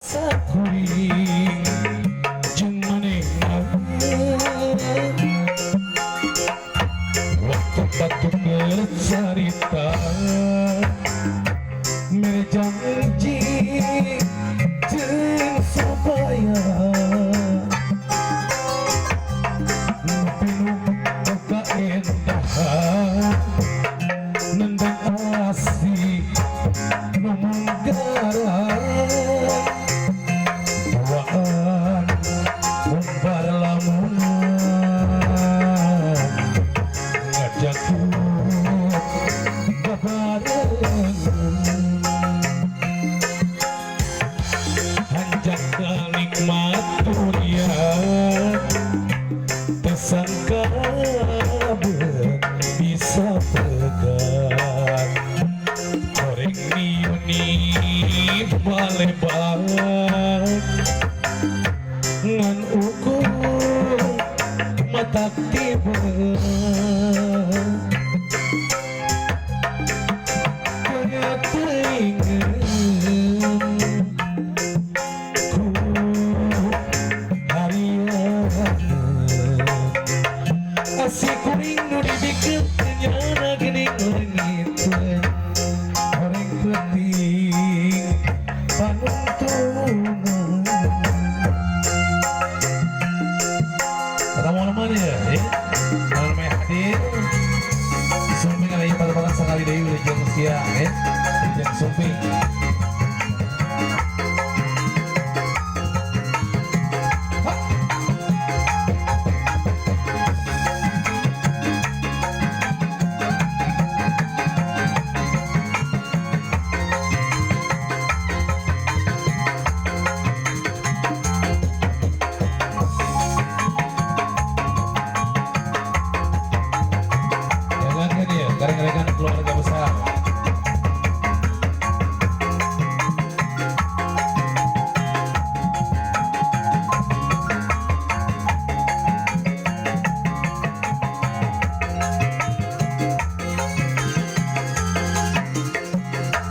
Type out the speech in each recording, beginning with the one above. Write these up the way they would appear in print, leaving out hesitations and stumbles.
sakuring jeung manehna waktu batuk bercerita mere janji jeung supaya nupinuh boga endahan nendang asih nu manggaran tuaan umbar lamunan ngajak babarengan hanjak nikmat dunia tersangka bisa pegang goreng niuni balebat ngan ukur mata tiba kaya teringat ku harian asik kuring nu dibikeun nyana geuning leungiteun goreng penting panuntunan teman-teman ya teman-teman hadir sumping ada yang pada sekali dari wilayah Rusia yang sumping rekan-rekan keluarga besar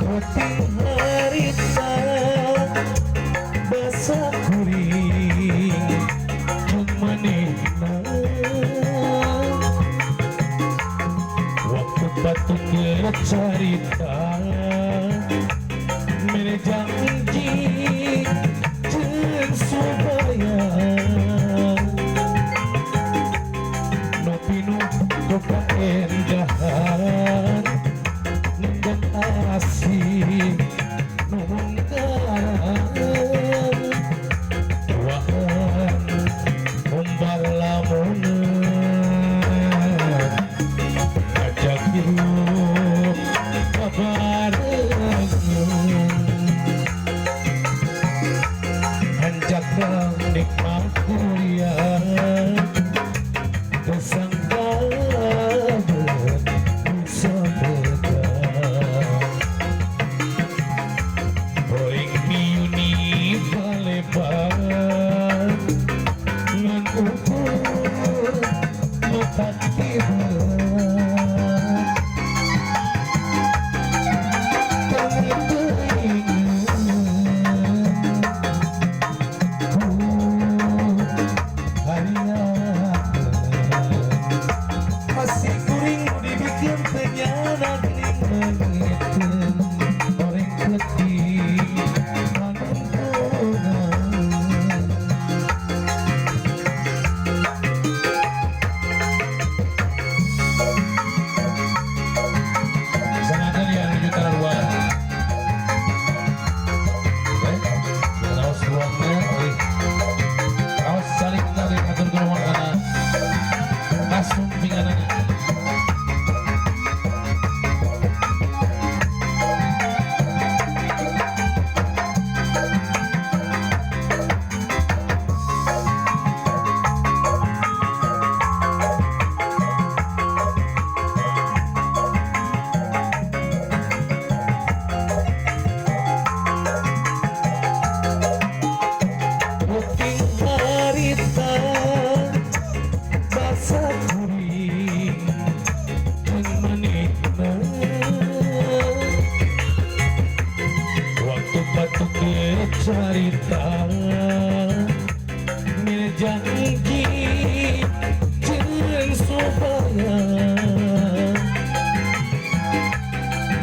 putih harita basah kuring jeung manehna batuk cerita mere janji jeung supaya nu pinuh boga endahan nendang asih nu manggaran tuaan umbar lamunan ngajak hirup babarengan hanjak nikmat kuliah tersangka bisa pegang goreng niuni balebat ngan ukur mata tiba ku datang janji jeung supaya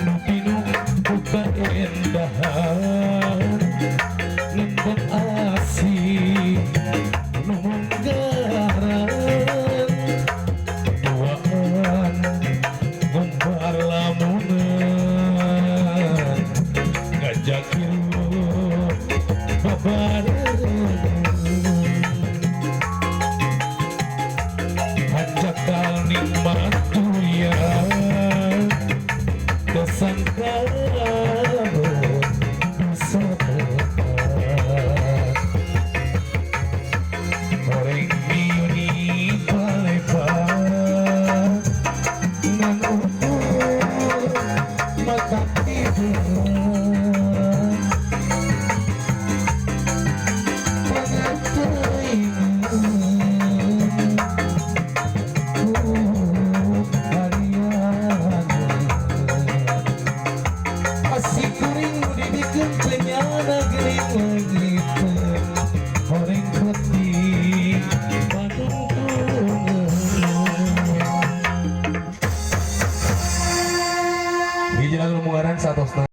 Nupinu buka endahan nembak asih numenggaran duaan gombar lamunan ngajakin babaran ajakal nikmat dunia kesangka bisa tepat goreng miuni palepat ngan ukur maka tiduran Di jalan Lumungaran 1,5